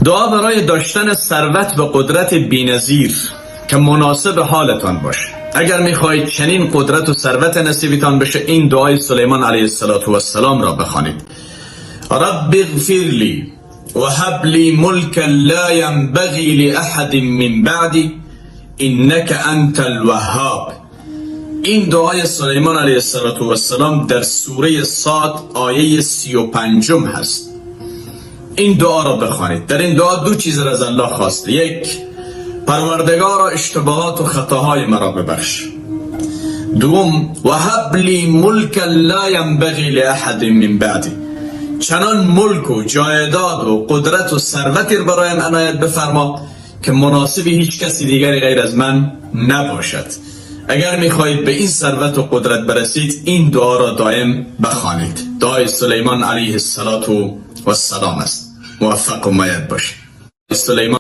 دعا برای داشتن ثروت و قدرت بی‌نظیر که مناسب حالتان باشه. اگر میخواهید چنین قدرت و ثروت نصیبتان بشه، این دعای سلیمان علیه السلام را بخوانید. رب اغفر لی و هب لی ملکا لا ینبغی لاحد من بعدی انک انت الوهاب. این دعای سلیمان علیه السلام در سوره صاد آیه 35 هست. این دعا را بخوانید. در این دعا دو چیز را از الله خواسته: یک، پروردگارا اشتباهات و خطاهای مرا ببخش. دوم، و هب لی ملکا لا ینبغی لاحد من بعدی، چنان ملک و جایداد و قدرت و ثروتی برایم عنایت بفرما که مناسب هیچ کسی دیگری غیر از من نباشد. اگر میخواهید به این ثروت و قدرت برسید، این دعا را دائم بخوانید. دعای سلیمان علیه السلام است. موفق و مؤید باشید. سلیمان